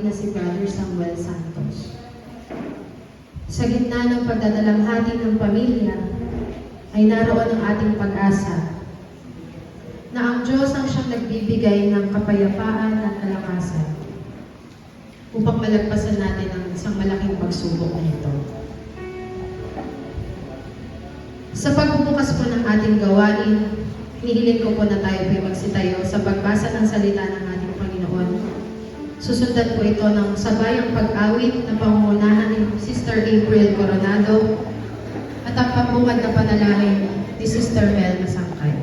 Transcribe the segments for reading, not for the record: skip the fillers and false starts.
na si Brother Samuel Santos. Sa gitna ng pagdadalamhati ng pamilya, ay naroon ang ating pag-asa na ang Diyos ang siyang nagbibigay ng kapayapaan at kalakasan upang malagpasan natin ang isang malaking pagsubok nito. Sa pagbubukas po ng ating gawain, hinihiling ko po na tayo po'y magsitayo sa pagbasa ng salita ng ating Panginoon. Susundan po ito ng sabayang pag-awit na pangungunahan ni Sister April Coronado at ang pambungad na panalangin ni Sister Mel Masangkay.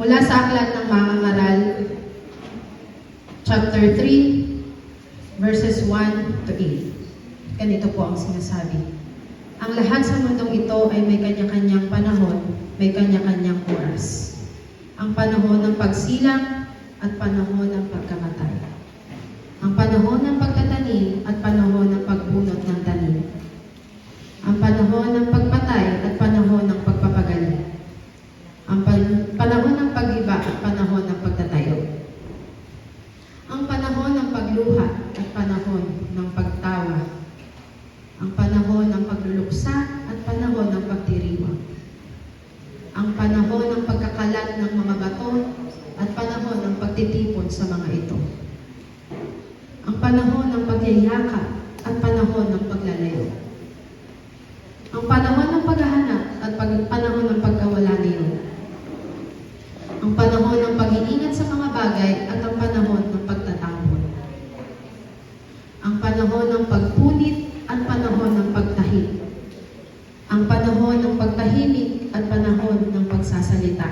Mula sa Aklat ng Mga Ngaral, chapter 3, verses 1 to 8. Ganito po ang sinasabi. Ang lahat sa mundong ito ay may kanya-kanyang panahon, may kanya-kanyang oras. Ang panahon ng pagsilang at panahon ng pagkamatay. Ang panahon ng pagtatanim at panahon ng pagbunot ng tanim. Ang panahon ng pagpatay at panahon ng pagpapagaling. Ang panahon ng pag-iba at panahon ng pagtatayo. Ang panahon ng pagluha at panahon ng pagtawa. Ang panahon ng pagluluksa at panahon ng pagdiriwang. Ang panahon ng pagkakalat ng mga bato at panahon ng pagtitipon sa mga ito. Ang panahon ng pagyayakap at panahon ng paglalayo. Ang panahon ng paghahanap at panahon ng pagkawala niyon. Ang panahon ng pag-iingat sa mga bagay at ang panahon ng pagtatapon. Ang panahon ng pagpunit at panahon ng pagtahik. Ang panahon ng pagtahimik at panahon ng pagsasalita.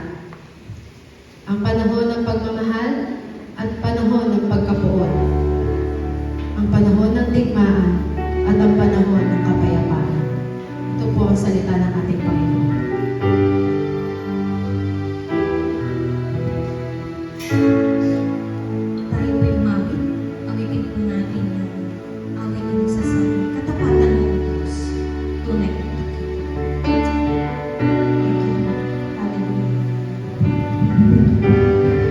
Ang panahon ng pagmamahal at panahon ng pagkapuot. Ang panahon ng digmaan at ang panahon ng kapayapaan. Ito po ang salita ng ating Panginoon. Tayo po'y umawit. Awitin po natin yung awit na nagsasabi. Katapatan ng Diyos. Tunay na takip. Thank you. Hallelujah.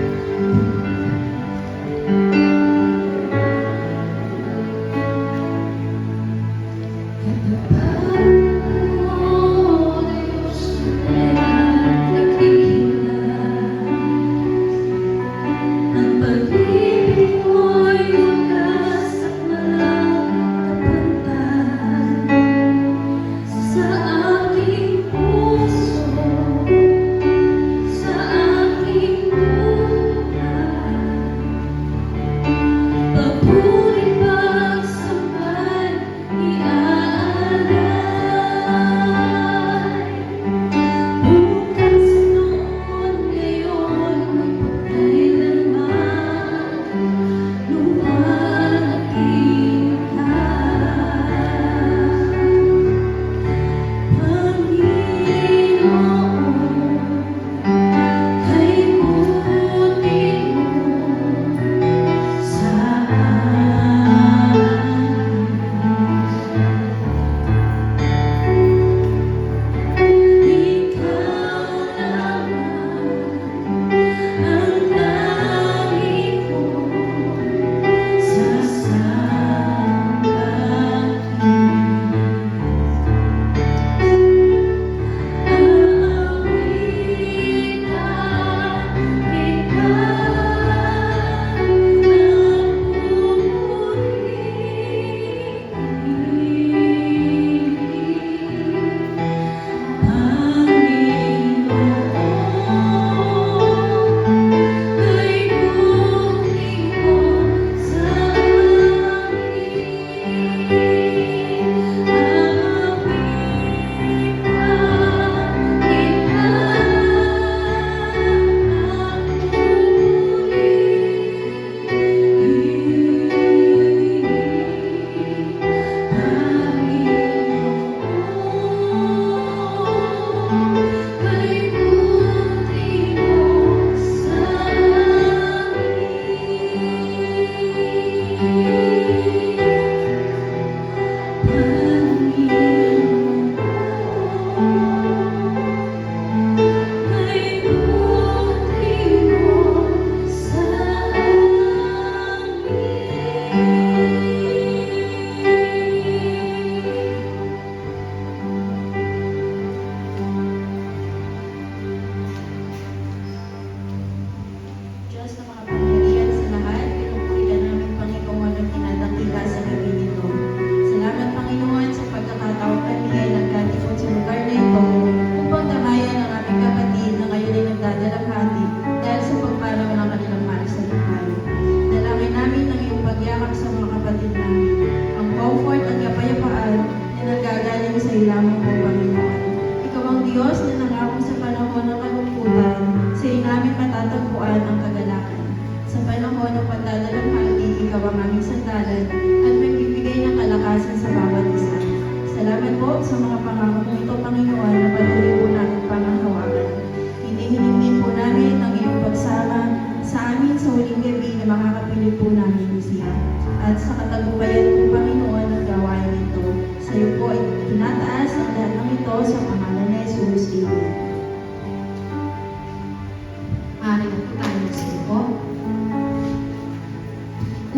namin matatagpuan ang kagalakan. Sa panahon ng pagdadalamhati, ikaw ang aming sandalan at magbibigay ng kalakasan sa bawat isa. Salamat po sa mga pangako mo ito, Panginoon, na patuloy po namin panghahawakan. Hinihiling din po namin ang iyong pagsama sa amin sa huling gabi na makakapilit po namin siya. At sa katagumpayan po, Panginoon, ng gawain ito. Sa iyo po ay tinataas ang lahat ng ito sa pangalan ni Jesus. Amen. Maaari na po tayo magsipo.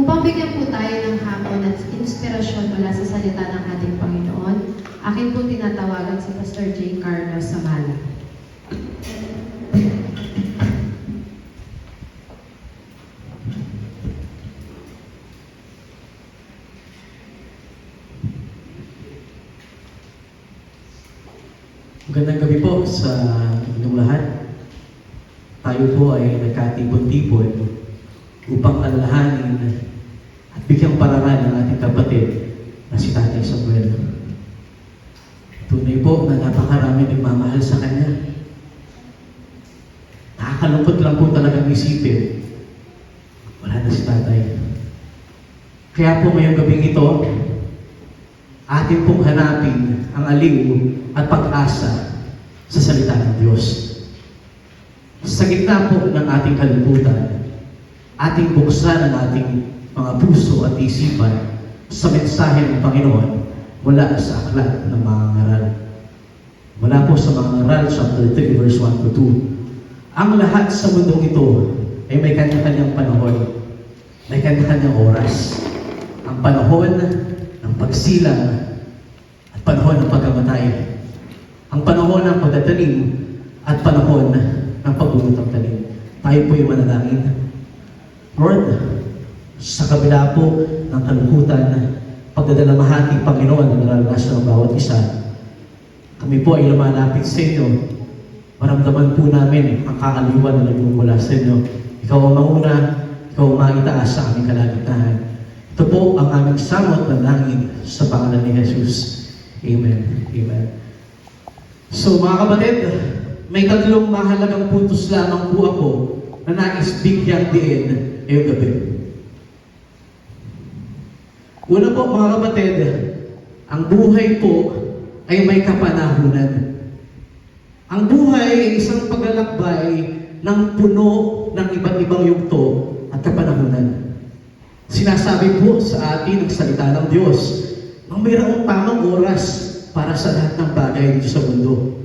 Upang bigyan po tayo ng hamon at inspirasyon mula sa salita ng ating Panginoon, akin po tinatawagan si Pastor J. Carlos Samala. Magandang gabi po sa inyong lahat. Tayo po ay nagkatipon-tipon upang alalahanin at bigyang paralan ng ating kapatid na si Tatay Samuel. Tunay po na napakarami nagmamahal sa kanya. Nakakalungkot lang po talagang isipin. Wala na si Tatay. Kaya po ngayong gabing ito, atin pong hanapin ang aliw at pag-asa sa salita ng Diyos. Sa gitna po ng ating kalungkutan, ating buksan ang ating mga puso at isipan sa mensahe ng Panginoon mula sa aklat ng mga ngaral. Mula po sa mga ngaral, chapter 3, verse 1 to 2. Ang lahat sa mundong ito ay may kanya-kanyang panahon, may kanya-kanyang oras. Ang panahon ng pagsilang at panahon ng pagkamatay. Ang panahon ng pagtatanim at panahon ng pagbunot ng tanim. Tayo po yung manalangin. Lord, sa kabila po ng kalungkutan, pagdadalamahati, Panginoon, na naranasan ng bawat isa, kami po ay lumalapit sa inyo. Maramdaman po namin ang kakaliwan na nagmumula sa inyo. Ikaw ang mauna, ikaw ang maitaas sa aming kalagitnaan. Ito po ang aming samot na langin sa pangalan ni Jesus. Amen. Amen. So mga kapatid, may tatlong mahalagang puntos lamang po ako na nais bigyang diin ngayong gabi. Una po mga kapatid, ang buhay po ay may kapanahunan. Ang buhay ay isang paglalakbay ng puno ng iba't ibang yugto at kapanahunan. Sinasabi po sa atin ng salita ng Diyos na mayroong tamang oras para sa lahat ng bagay dito sa mundo.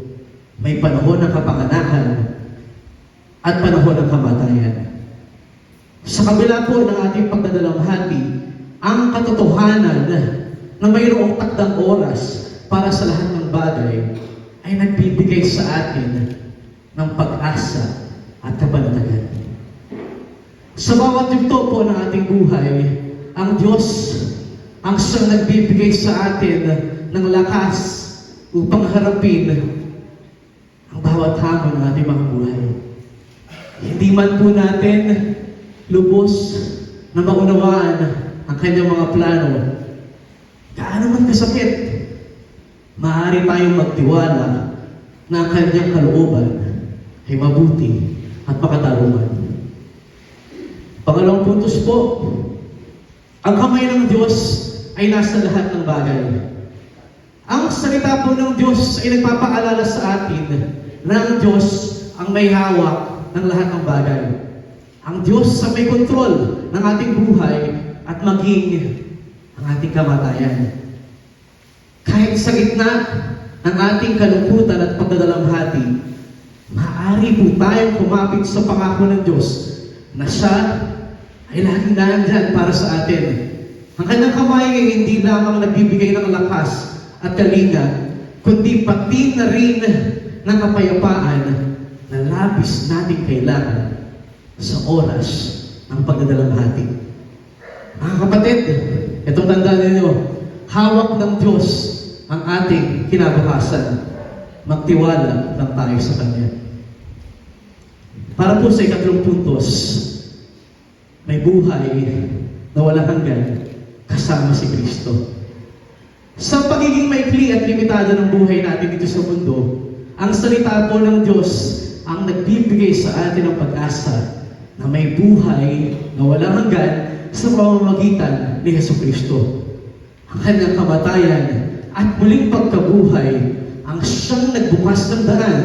May panahon ng kapanganakan at panahon ng kamatayan. Sa kabila po ng ating pagdadalamhati, ang katotohanan na mayroong takdang oras para sa lahat ng bagay ay nagbibigay sa atin ng pag-asa at kapanatagan. Sa bawat yugto po ng ating buhay, ang Diyos ang siyang nagbibigay sa atin ng lakas upang harapin ang bawat hamon ng ating mga buhay. Hindi man po natin lubos na maunawaan ang kanyang mga plano. Gaano man kasakit, maaari tayong magtiwala na ang kanyang kalooban ay mabuti at makatarungan. Pangalawang puntos po, ang kamay ng Diyos ay nasa lahat ng bagay. Ang salita po ng Diyos ay nagpapaalala sa atin na ang Diyos ang may hawak ng lahat ng bagay. Ang Diyos ang may kontrol ng ating buhay at maging ang ating kamatayan. Kahit sa gitna ng ating kalungkutan at pagdadalamhati, maaari po tayong kumapit sa pangako ng Diyos na siya ay laging nandyan para sa atin. Ang kanyang kamay ay hindi lamang nagbibigay ng lakas at kalinga, kundi pati na rin ng kapayapaan na labis nating kailangan sa oras ng pagdadalamhati. Mga kapatid, itong tandaan ninyo, hawak ng Diyos ang ating kinabukasan. Magtiwala lang tayo sa Kanya. Para po sa ikatlong puntos, may buhay na walang hanggan kasama si Kristo. Sa pagiging maikli at limitado ng buhay natin dito sa mundo, ang salita po ng Diyos ang nagbibigay sa atin ng pag-asa na may buhay na walang hanggan sa pamamagitan ni Hesus Kristo. Ang kanyang kamatayan at muling pagkabuhay ang siyang nagbukas ng daan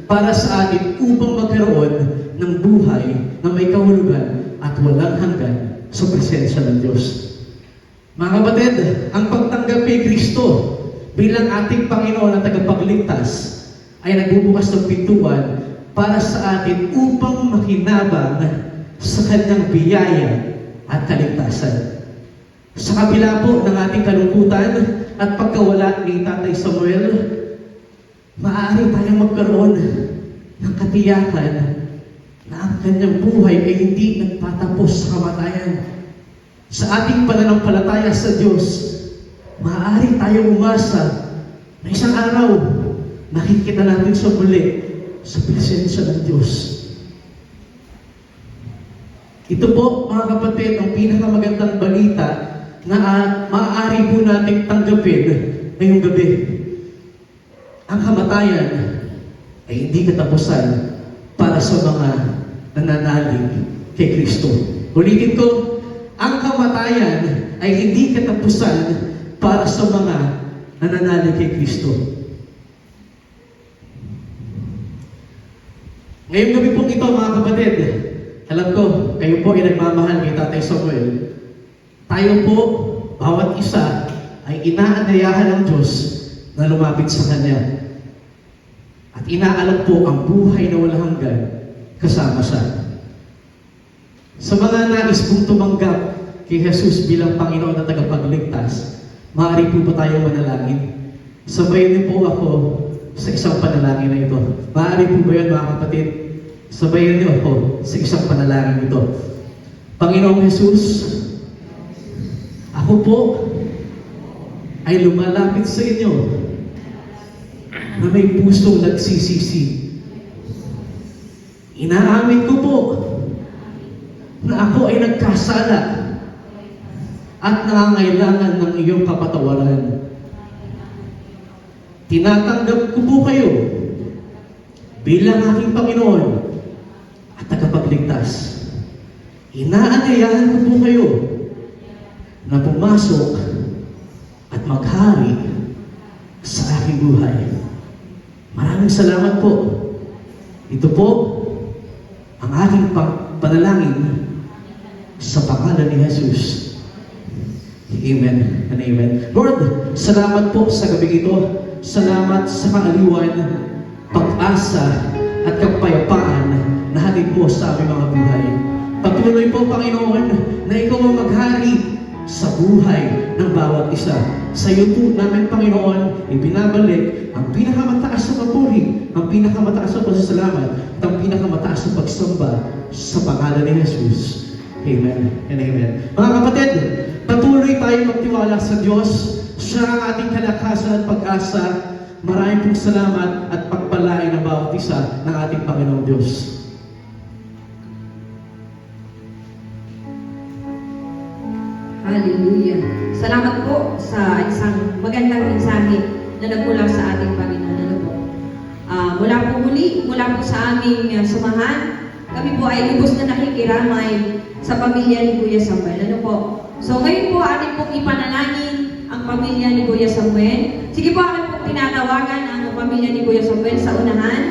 para sa atin upang magkaroon ng buhay na may kahulugan at walang hanggan sa presensya ng Diyos. Mga kapatid, ang pagtanggap kay Kristo bilang ating Panginoon at tagapagligtas ay nagbubukas ng pintuan para sa atin upang makinabang sa kanyang biyaya at kaligtasan. Sa kabila po ng ating kalungkutan at pagkawala ni Tatay Samuel, maaari tayong magkaroon ng katiyakan na ang kanyang buhay ay hindi nagtatapos sa kamatayan. Sa ating pananampalataya sa Diyos, maaari tayong umasa na isang araw nakikita natin sa muli sa presensya ng Diyos. Ito po, mga kapatid, ang pinakamagandang balita na maaari po nating tanggapin ngayong gabi. Ang kamatayan ay hindi katapusan para sa mga nananalig kay Kristo. Ulitin ko, ang kamatayan ay hindi katapusan para sa mga nananalig kay Kristo. Ngayong gabi pong ito, mga kapatid, alam ko, kayo po ay nagmamahal kay Tatay Samuel. Tayo po, bawat isa, ay inaanyayahan ng Diyos na lumapit sa Kanya. At inaalam po ang buhay na walang hanggan kasama siya. Sa mga nais pong tumanggap kay Jesus bilang Panginoon at tagapagligtas, maaari po ba tayo manalangin? Sabayan niyo po ako sa isang panalangin na ito. Maaari po ba yun, mga kapatid? Sabayan niyo ako sa isang panalangin ito. Panginoong Jesus, ako po ay lumalapit sa inyo na may pusong nagsisisi. Inaamin ko po na ako ay nagkasala at nangangailangan ng iyong kapatawaran. Tinatanggap ko po kayo bilang aking Panginoon at tagapagligtas. Inaanyayahan ko po kayo na pumasok at maghari sa aking buhay. Maraming salamat po. Ito po ang aking panalangin sa pangalan ni Jesus. Amen and amen. Lord, salamat po sa gabi ito. Salamat sa kaaliwan, pag-asa at kapayapaan na hatid mo sa aming mga buhay. Patuloy po, Panginoon, na ikaw ang maghari sa buhay ng bawat isa. Sa iyo po namin, Panginoon, ibinabalik ang pinakamataas na papuri, ang pinakamataas na pasasalamat, at ang pinakamataas na pagsamba sa pangalan ni Jesus. Amen and amen. Mga kapatid, patuloy tayo magtiwala sa Diyos. Siya ang ating kalakasan at pag-asa. Maraming pong salamat at pagpalain ng bawat isa ng ating Panginoong Diyos. Hallelujah. Salamat po sa isang magandang mensahe na nagmula sa ating Panginoon. Ano po? Mula po muli, mula po sa aming samahan, kami po ay lubos na nakikiramay sa pamilya ni Kuya Samuel. Ano po? So ngayon po ating pong ipanalangin ang pamilya ni Kuya Samuel. Sige po, akin pong tinatawagan ang pamilya ni Kuya Samuel sa unahan.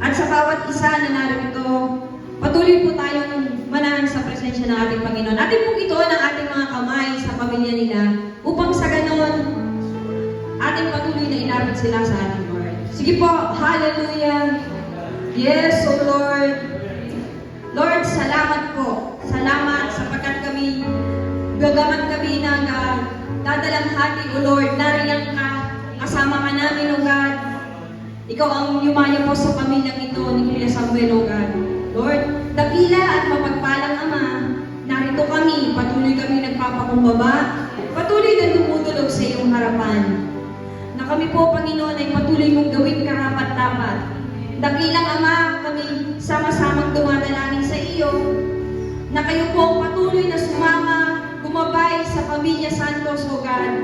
At sa bawat isa na narito, patuloy po tayong manahan sa presensya ng ating Panginoon. Atin pong ito ng ating mga kamay sa pamilya nila upang sa ganon, ating patuloy na ilapit sila sa ating Lord. Sige po, hallelujah. Yes, O Lord. Lord, salamat po. Salamat sapagkat kami, gagaman kami ng dadalanghati, O Lord. Nariyan ka, kasama ka namin, O God. Ikaw ang yumaya po sa pamilyang ito ni Kuya Samuel, O God. Lord, dakila at mapagpalang Ama, narito kami, patuloy kami nagpapakumbaba, patuloy na dumudulog sa iyong harapan. Na kami po, Panginoon, ay patuloy mong gawin karapat-dapat. Dakilang Ama, kami sama-samang dumadalangin sa iyo, na kayo po patuloy na sumama, gumabay sa Pamilya Santos, O God,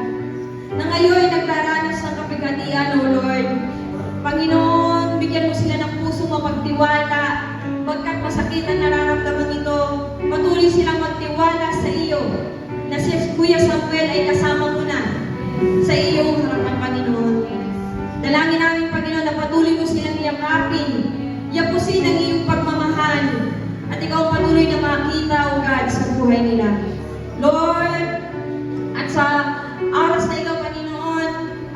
na ngayon nagdaranas ng kapigatian, O Lord. Panginoon, bigyan mo sila ng puso puso mapagtiwala. Bagkat masakit ang nararamdaman ito, patuloy silang magtiwala sa iyo na si Kuya Samuel ay kasama mo na sa iyong harapan, Panginoon. Dalangin namin, Panginoon, na patuloy mo silang yakapin, yapusin ang iyong pagmamahal, at ikaw patuloy na makita, O God, sa buhay nila. Lord, at sa oras na ikaw, Panginoon,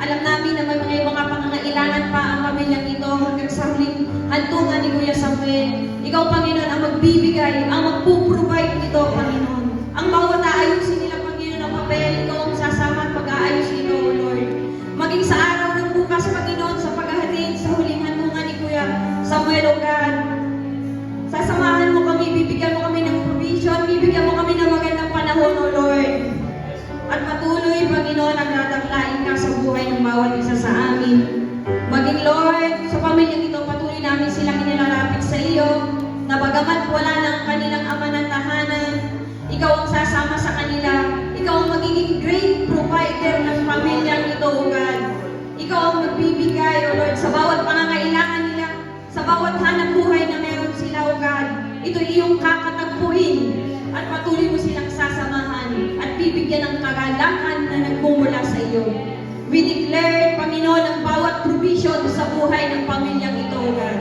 alam namin na may mga pangangailangan pa ang pamilyang ito hanggang sa huling hantungan ni Kuya Samuel. Ikaw, Panginoon, ang magbibigay, ang magpuprovide nito, Panginoon. Ang bawat aayusin nila, Panginoon, ang papel, ikaw ang sasama at pag-aayos nito, O Lord. Maging sa araw ng bukas, Panginoon, sa paghahatid sa huling hantungan ni Kuya Samuel, O God. Sasamahan mo kami, bibigyan mo kami ng provision, bibigyan mo kami ng magandang panahon, O Lord. At patuloy, Panginoon, ang dadanglain ka sa buhay ng bawat isa sa amin. Maging, Lord, sa pamilyang ito, patuloy namin silang inilalapit sa iyo, na bagamat wala ng kanilang ama ng tahanan, ikaw ang sasama sa kanila. Ikaw ang magiging great provider ng pamilyang ito, O God. Ikaw ang magbibigay, O Lord, sa bawat pangangailangan nila, sa bawat hanap buhay na meron sila, O God. Ito iyong kakatagpuin at patuloy mo silang sasamahan at bibigyan ng kagalakan na nagmumula sa iyo. We declare, Panginoon, ang bawat provision sa buhay ng pamilyang ito, O God.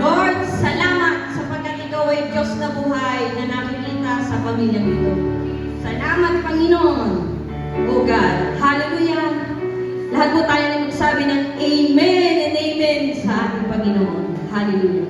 Lord, salamat sapagkat ikaw ay Diyos na buhay na nakikita sa pamilyang ito. Salamat, Panginoon, O God. Hallelujah. Lahat po tayo na magsabi ng Amen and Amen sa ating Panginoon. Hallelujah.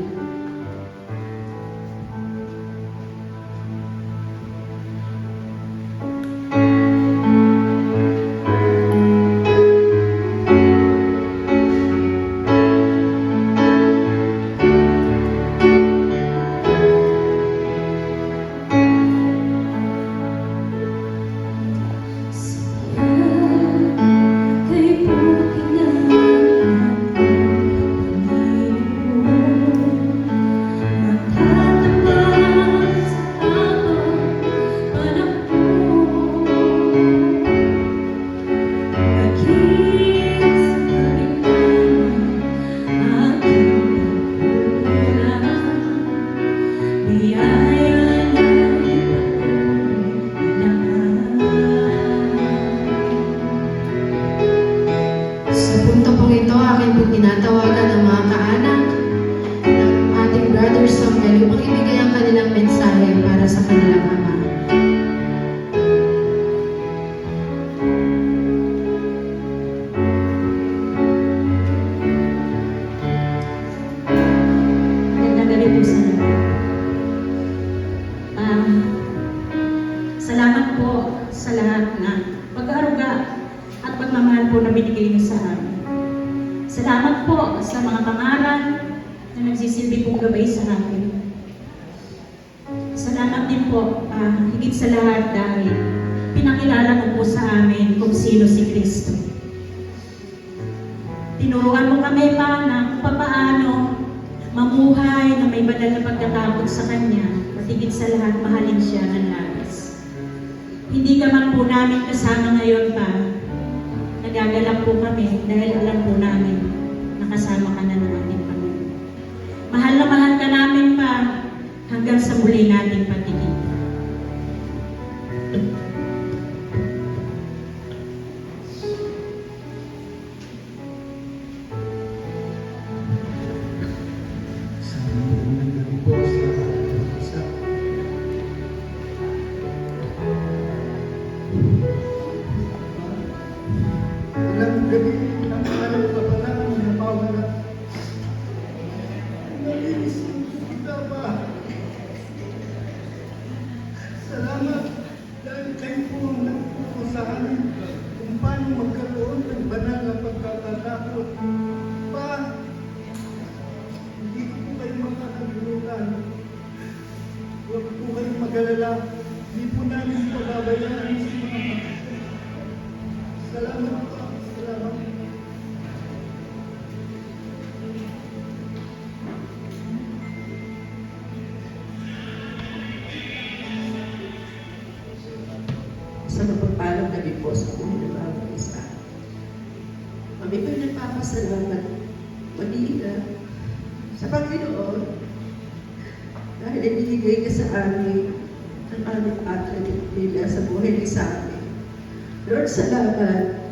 Kay bukid na Sa punto pong ito, akin po tinatawagan ang mga kaanak ng ating brother Samuel upang ibigay ang kanilang mensahe para sa kanilang ama. Magandang gabi po sa lahat. Salamat po sa lahat na pag-aaruga at pagmamahal po na binigay niyo sa amin. Salamat po sa mga pangalan na nagsisilbi pong gabay sa akin. Salamat din po, higit sa lahat dahil pinakilala mo po sa amin kung sino si Kristo. Tinuruan mo kami pa na kung paano mamuhay na may banal na pagtatakot sa Kanya at higit sa lahat mahalin siya ng labis. Hindi ka man po namin kasama ngayon pa, nagagalak po kami dahil alam po namin na kasama ka na ng ating Panginoon. Mahal na mahal ka namin pa hanggang sa muli nating patigil. Ilang gabi ng araw ka pa lang napawala. Nag-iisip kita ba? Salamat dahil kayo po ang nagturo sa amin kung paano magkaroon ng banal na pagkakatakot. Pa, hindi ko po kayo makakalimutan. Huwag po kayong mag-alala. Hindi po namin pababayaan sa mga kapatid. Salamat po. Salamat. Sa napagpalang gabi po sa buhay ng bawat isa. Kami po'y nagpapasalamat, Manila, Sa Panginoon, dahil ibinigay niya sa amin ang aming athletic nila sa buhay ni Sammy. Lord, salamat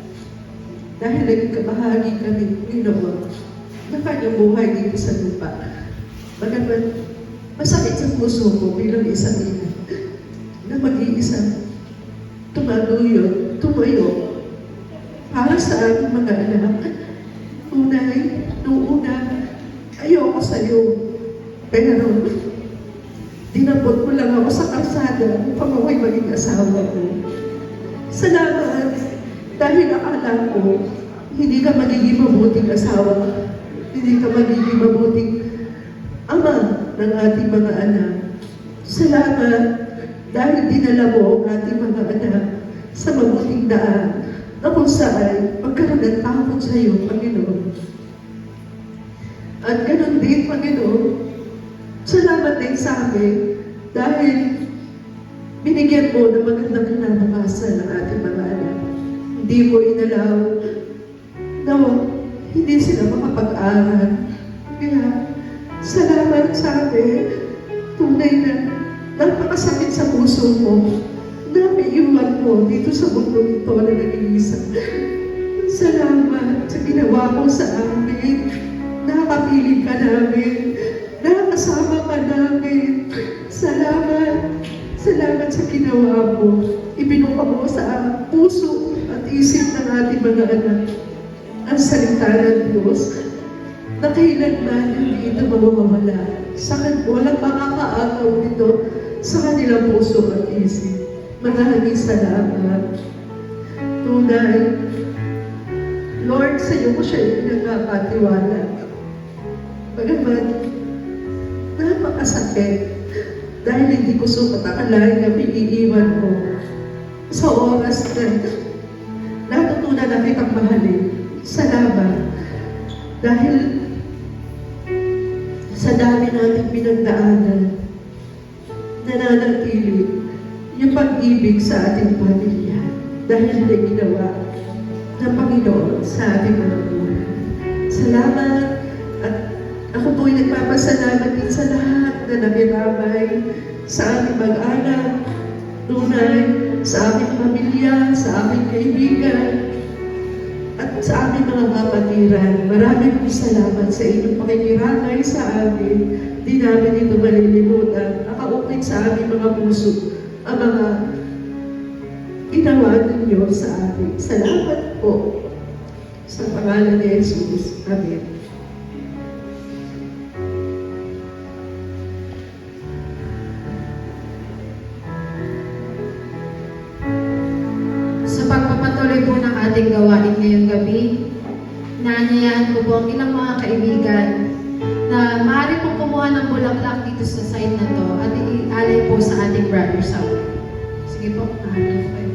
dahil naging kabahagi kami, Panginoon, ng kanyang buhay dito sa lupa. Bagaman masakit sa puso ko bilang isang ina na mag-iisang tumayo para sa aming mga anak. Unay, nung una, ayoko sa'yo. Pero, dinapot ko lang ako sa kalsada upang ako'y maging asawa ko. Salamat, dahil akala ko, hindi ka magiging mabuting asawa, hindi ka magiging mabuting ama ng ating mga anak. Salamat, dahil dinala mo ang ating mga anak sa mabuting daan na kung saan magkaroon ng takot sa iyo, Panginoon. At ganun din, Panginoon, salamat din sa amin dahil binigyan mo ng magandang kinabukasan ng ating mga anak. Hindi mo inalaw na hindi sila makapag-aral. Kaya, salamat sa amin. Tunay na napakasakit sa puso mo na may iwan mo dito sa mundo ito na nag-iisa. Salamat sa ginawa mo sa amin. Nakapiling ka namin. Nakasama ka namin. Salamat. Salamat sa ginawa mo. Ibinuka mo sa puso at isip ng ating mga anak ang salita ng Diyos na kailanman hindi ito mawawala. Walang makakaagaw dito sa kanilang puso at isip. Maraming salamat. Tunay, Lord, sa iyo ko siya pinagkakatiwala. Bagaman, napakasakit dahil hindi ko sukat akalain na piniiwan mo sa oras na natutunan na kitang mahalin. Salamat. Dahil sa dami nating pinagdaanan, nananatili yung pag-ibig sa ating pamilya dahil na ginawa ng Panginoon sa ating mga buhay. Salamat at ako po'y nagpapasalamat din sa lahat na nakiramay sa aming mag-anak, tunay, sa aming pamilya, sa aming kaibigan, at sa aming mga kapatiran. Maraming salamat sa inyong pakikiramay sa amin. Di namin ito malilimutan. Nakaukit sa aming mga puso ang mga ginawa ninyo sa amin. Salamat po sa pangalan ni Jesus. Amen. Sa pagpapatuloy po ng ating gawain ngayong gabi, naanyayahan ko po ang ilang mga kaibigan na maaari pong kumuha ng bulaklak dito sa site na to at ialay po sa ating brother Saul. Sige po, maaari po kayo.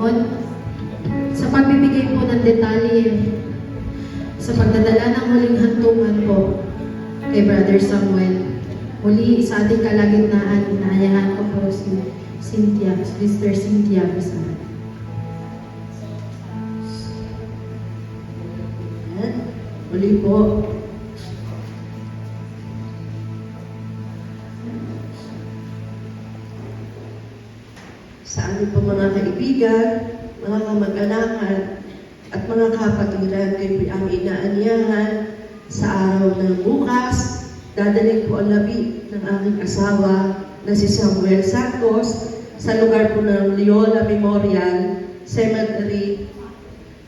Panginoon, sa pagbibigay po ng detalye, sa pagdadala ng huling hantungan po kay Brother Samuel. Muli sa ating kalagitnaan, inaayahan ko po si Cynthia, Sister Cynthia Rizal. Muli po, sa aming po mga kaibigan, mga kamag-anakan, at mga kapatiran, kayo po ang inaanyahan sa araw ng bukas. Dadaling po ang labi ng aking asawa na si Samuel Santos sa lugar po ng Loyola Memorial Cemetery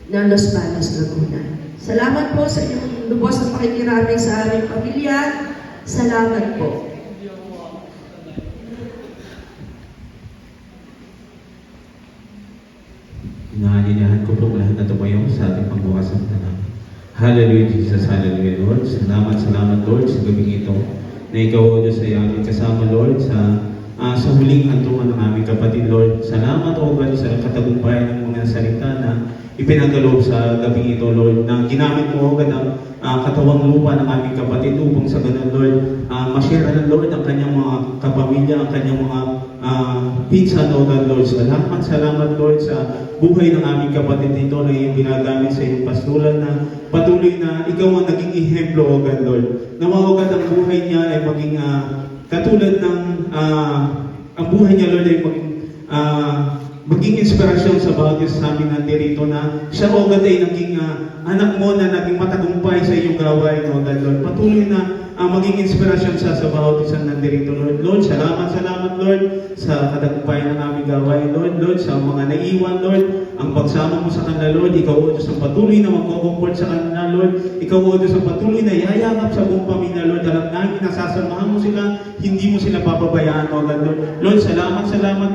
ng Los Baños, Laguna. Salamat po sa inyong lubos na pakikiramay sa aming pamilya. Salamat po. Inaanyayahan ko po lahat na tumayo sa ating pagbukas ng tanang. Hallelujah, Jesus. Hallelujah, Lord. Salamat, Lord, sa gabing ito na ikaw, O Diyos, ay aming kasama, Lord, sa huling hantungan ng aming kapatid, Lord. Salamat, O God, sa katagumpayan ng mga salita na ipinagkaloob sa gabing ito, Lord, na ginamit mo, O God, ang katawang lupa ng aming kapatid upang sa ganun, Lord, ma-share na, Lord, ang kanyang mga kapamilya, ang kanyang mga pinsan, O God, Lord. Salamat, Lord, sa buhay ng aming kapatid dito na iyong ginagamit sa iyong pastoral na patuloy na ikaw ang naging ihemplo, O God, Lord. Nawa, O God, ang buhay niya ay maging katulad ng ang buhay niya, Lord, ay maging inspirasyon sa bawat isa sa amin nandirito na siya, O God, ay naging anak mo na naging matagumpay sa iyong gawain, O God, Lord. Patuloy na maging inspirasyon sa bawat isang nandirito, Lord. Lord, salamat, Lord, sa katagumpayan ng aming gawain, Lord, sa mga naiwan, Lord, ang pagsama mo sa kanila, Lord. Ikaw, O Diyos, ang patuloy na magkukumport sa kanila, Lord. Ikaw, O Diyos, ang patuloy na yayakap sa buong pamilya, Lord. Alam namin, nasasamahan mo sila, hindi mo sila papabayaan, O God, Lord. Lord, salamat,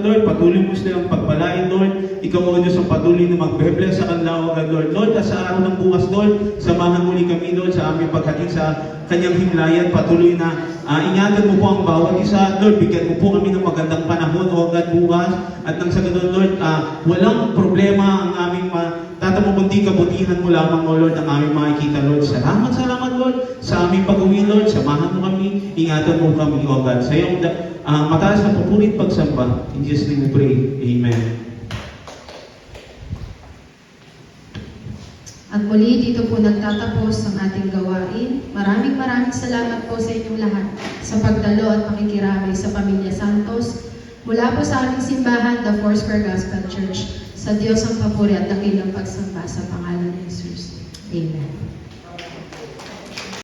Lord. Patuloy mo silang pagpalain, Lord. Ikaw, O Diyos, ang patuloy na magbe-bless sa kanila, O God, Lord. Lord, sa araw ng bukas, Lord, samahan muli kami, Lord, sa aming paghatid sa kanyang himlayan. Patuloy na ingatan mo po ang bawat isa, Lord. Bigyan mo po kami ng magandang panahon, O God, bukas. At nang sa ganun, Lord, walang problema ang aming tatamukunti kabutihan mo lamang, O Lord, ang aming makikita, Lord. Salamat, Lord, sa aming pag-uwi, Lord. Samahan mo kami, ingatan mo kami, O God. Sa iyong mataas na papurit pagsamba. In Jesus' name we pray. Amen. At muli dito po nagtatapos ang ating gawain. Maraming salamat po sa inyong lahat sa pagdalo at pakikiramay sa Pamilya Santos. Mula po sa aming simbahan, the Foursquare Gospel Church, sa Diyos ang papuri at dakilang pagsamba sa pangalan ni Jesus. Amen.